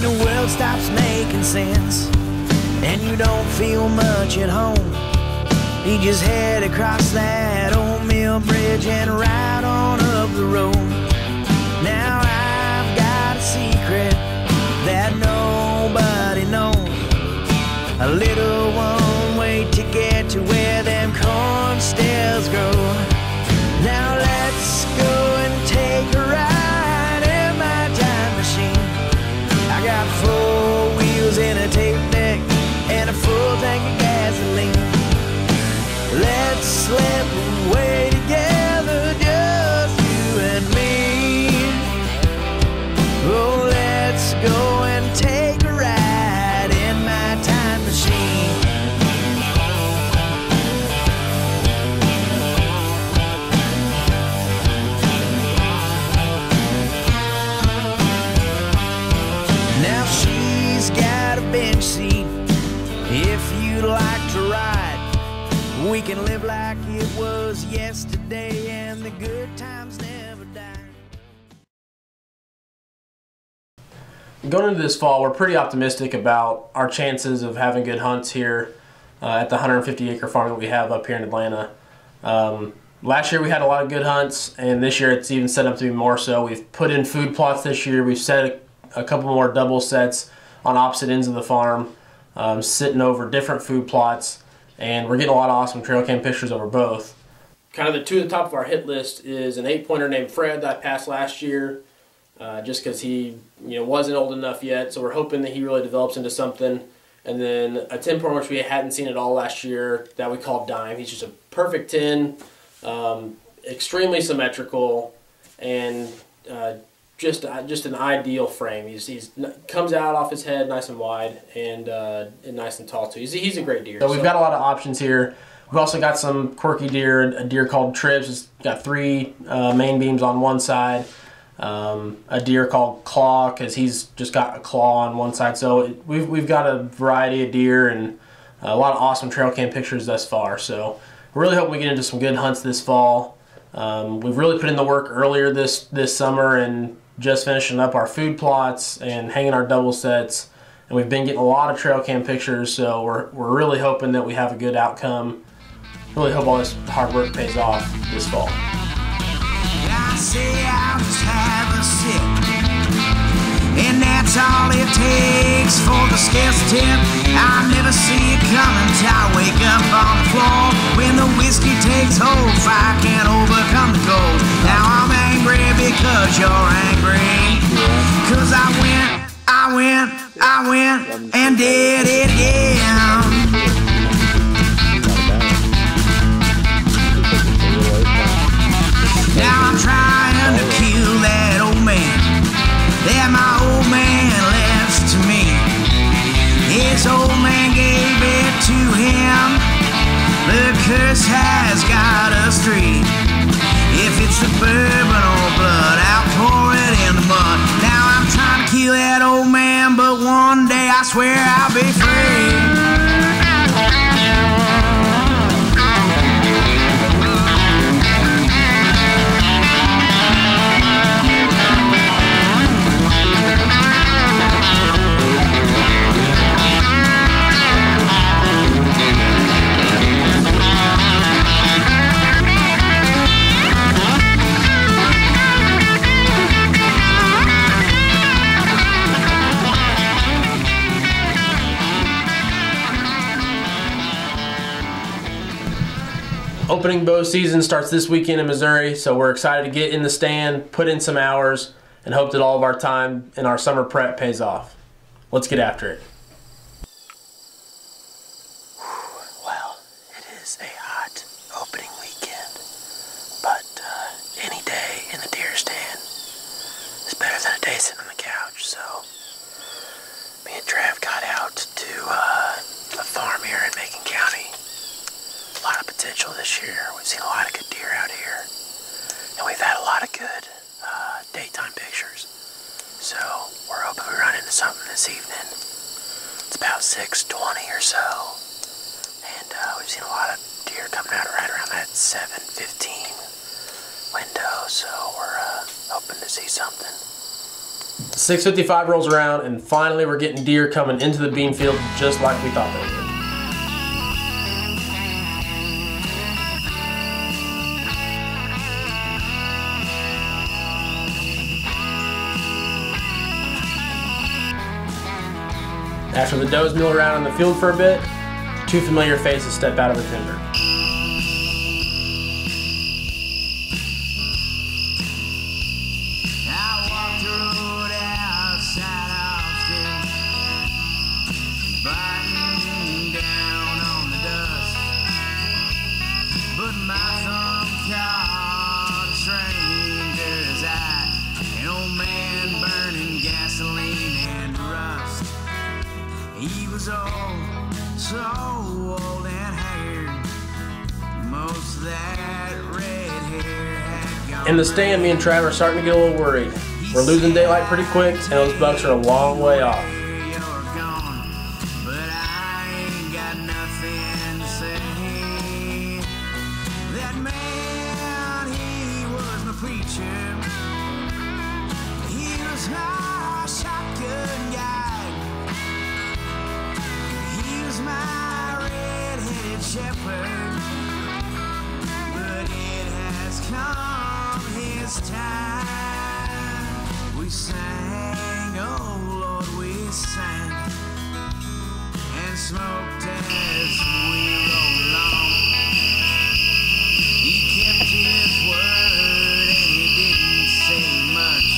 the world stops making sense and you don't feel much at home, you just head across that old mill bridge and ride on up the road. Now I've got a secret that nobody knows, a little one-way ticket to where them corn stills grow. Now let's go and take a ride in my time machine. I got 4 wheels and a tape deck and a full tank of gasoline. Let's slip away together, just you and me. Oh, let's go and take a ride in my time machine. Now she's got a bench seat if you'd like to ride. We can live like it was yesterday and the good times never die. Going into this fall, we're pretty optimistic about our chances of having good hunts here at the 150-acre farm that we have up here in Atlanta. Last year we had a lot of good hunts, and this year it's even set up to be more so. We've put in food plots this year. We've set a couple more double sets on opposite ends of the farm, sitting over different food plots, and we're getting a lot of awesome trail cam pictures over both. Kind of the two at the top of our hit list is an 8-pointer named Fred that I passed last year, just because he wasn't old enough yet, so we're hoping that he really develops into something. And then a 10-pointer which we hadn't seen at all last year that we called Dime. He's just a perfect 10, extremely symmetrical, and just an ideal frame. He's comes out off his head nice and wide and nice and tall too. He's a great deer. So we've got a lot of options here. We've also got some quirky deer. A deer called Trips. It's got 3 main beams on one side. A deer called Claw, because he's just got a claw on one side. So we've got a variety of deer and a lot of awesome trail cam pictures thus far. So we're really hoping we get into some good hunts this fall. We've really put in the work earlier this summer and just finishing up our food plots and hanging our double sets, and we've been getting a lot of trail cam pictures, so we're really hoping that we have a good outcome. Really hope all this hard work pays off this fall. I say I'll just have a sip, and that's all it takes for the scales to tip. I never see it coming till I wake up on the floor. When the whiskey takes hold, fire can't overcome the cold. Now I'm angry because you're angry, 'cause I went and did it again. Now I'm trying to kill that old man that my old man left to me. His old man gave it to him. The curse has got us 3. If it's the bourbon or blood, I'll pour it in the mud. Now I'm trying to kill that old man, but one day I swear I'll be free. Opening bow season starts this weekend in Missouri, so we're excited to get in the stand, put in some hours, and hope that all of our time in our summer prep pays off. Let's get after it. Well, it is a hot opening weekend, but any day in the deer stand is better than a day sitting on the couch. So me and Trav got out to a farm here in Macon County. A lot of potential this year. We've seen a lot of good deer out here, and we've had a lot of good daytime pictures. So we're hoping we run into something this evening. It's about 6:20 or so, and we've seen a lot of deer coming out right around that 7:15 window. So we're hoping to see something. 6:55 rolls around, and finally we're getting deer coming into the bean field just like we thought they would. After the does mill around in the field for a bit, two familiar faces step out of the timber. I walked the road outside Austin, biting down on the dust, but my thumb caught a stranger's eye, an old man burning gasoline and rust. He was old, so old and haggard. Most of that red hair had gone. In the stand, me and Trav are starting to get a little worried. We're losing daylight pretty quick, and those bucks are a long way off. You're gone, but I ain't got nothing to say. That man, he was my preacher. He was my shotgun guide. He was my red-headed shepherd. But it has come his time. We sang, oh Lord, we sang, and smoked as we rolled along. He kept his word and he didn't say much,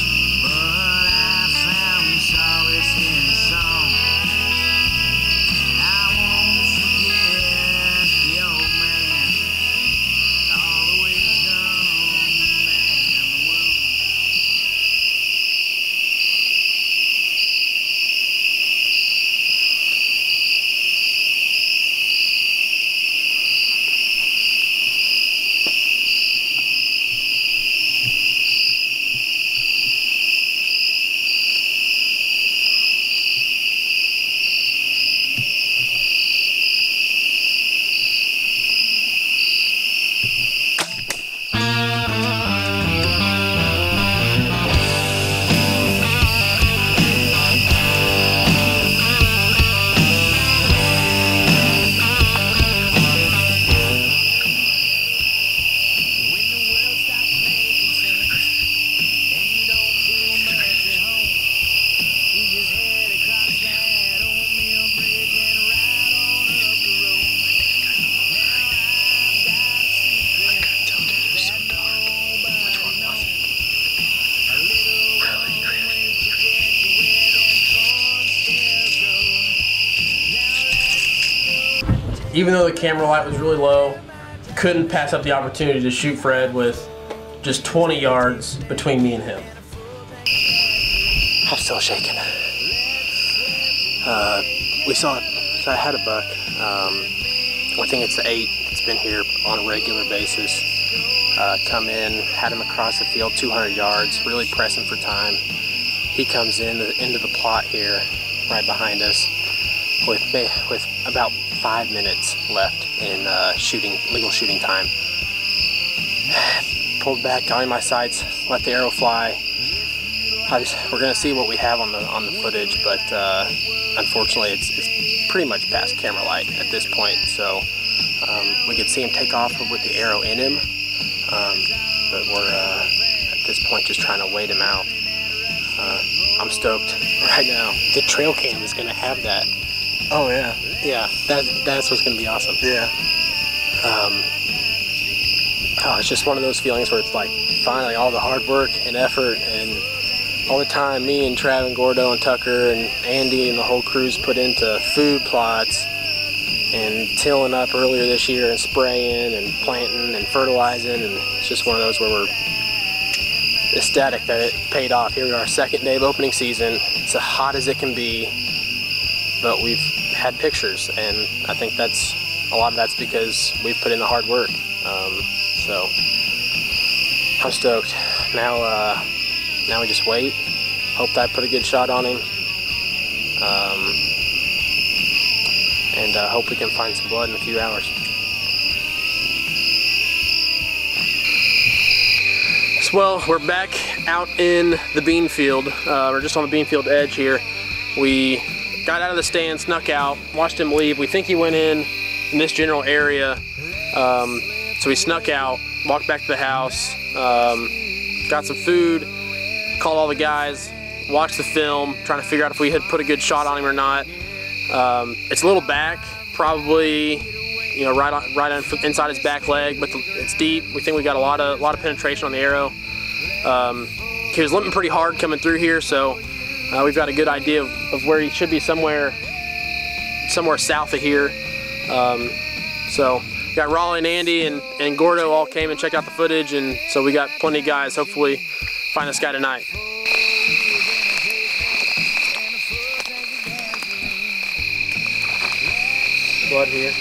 but I found solace in his song. I won't forget the old man, all the wisdom and the wound. Even though the camera light was really low, couldn't pass up the opportunity to shoot Fred with just 20 yards between me and him. I'm still shaking. So I had a buck. I think it's the 8. It's been here on a regular basis. Come in, had him across the field 200 yards, really pressing for time. He comes into the plot here, right behind us, with about 5 minutes left in legal shooting time. Pulled back, got in my sights, let the arrow fly. We're gonna see what we have on the footage, but unfortunately it's pretty much past camera light at this point. So we could see him take off with the arrow in him, but we're at this point just trying to wait him out. I'm stoked right now. The trail cam is gonna have that. Oh yeah. Yeah, that's what's gonna be awesome. Yeah. It's just one of those feelings where it's like finally all the hard work and effort and all the time me and Trav and Gordo and Tucker and Andy and the whole crew's put into food plots and tilling up earlier this year and spraying and planting and fertilizing, and it's just one of those where we're ecstatic that it paid off. Here we are, second day of opening season. It's as hot as it can be, but we've had pictures, and I think a lot of that's because we've put in the hard work. So I'm stoked. Now we just wait. Hope that I put a good shot on him, and hope we can find some blood in a few hours. Well, we're back out in the bean field, or just on the bean field edge here. We got out of the stand, snuck out, watched him leave. We think he went in this general area. So we snuck out, walked back to the house, got some food, called all the guys, watched the film, trying to figure out if we had put a good shot on him or not. It's a little back, probably, you know, right on inside his back leg, but it's deep. We think we got a lot of penetration on the arrow. He was limping pretty hard coming through here, so we've got a good idea of where he should be, somewhere south of here. So got Raleigh and Andy and Gordo all came and checked out the footage, and so we got plenty of guys. Hopefully find this guy tonight. Blood here.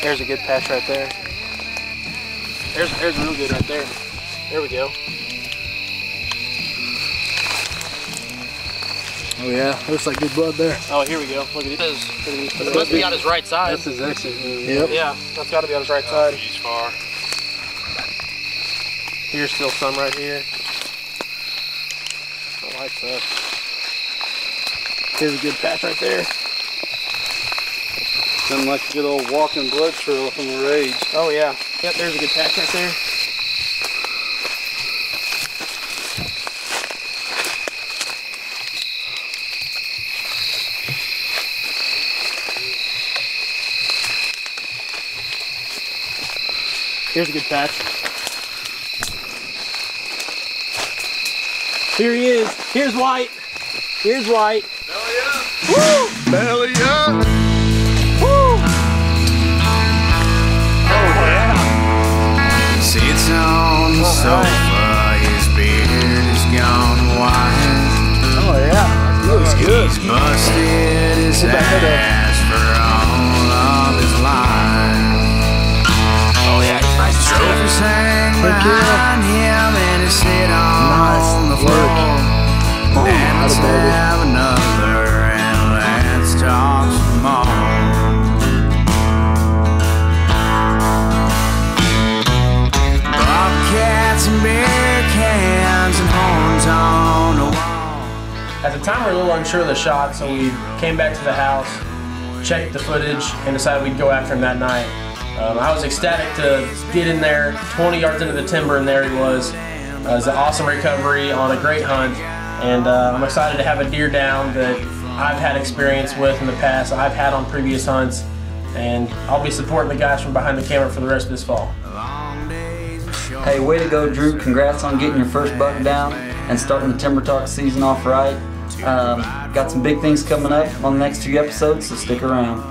There's a good patch right there. There's real good right there. There we go. Oh yeah, looks like good blood there. Oh, here we go. Look at these. It must be on his right side. That's his exit wound. Yep. Yeah, that's got to be on his right side. He's far. Here's still some right here. The light's up. Here's a good patch right there. Sounded like a good old walking blood trail from the rage. Oh yeah. Yep, there's a good patch right there. Here's a good patch. Here he is. Here's White. Here's White. Belly up! Woo! Belly up! Woo! Oh yeah. Sits on the sofa, his beard is gone white. Oh yeah, that looks good. He's busted his ass for all of his life. Oh yeah, he's nice. Trophies hang behind him and he sit on the floor. And let's have another and let's talk some more. Bobcats and beer cans and horns on the wall. At the time we were a little unsure of the shot, so we came back to the house, checked the footage, and decided we'd go after him that night. I was ecstatic to get in there, 20 yards into the timber, and there he was. It was an awesome recovery on a great hunt, and I'm excited to have a deer down that I've had experience with in the past, I've had on previous hunts, and I'll be supporting the guys from behind the camera for the rest of this fall. Hey, way to go, Drew. Congrats on getting your first buck down and starting the Timber Talk season off right. Got some big things coming up on the next few episodes, so stick around.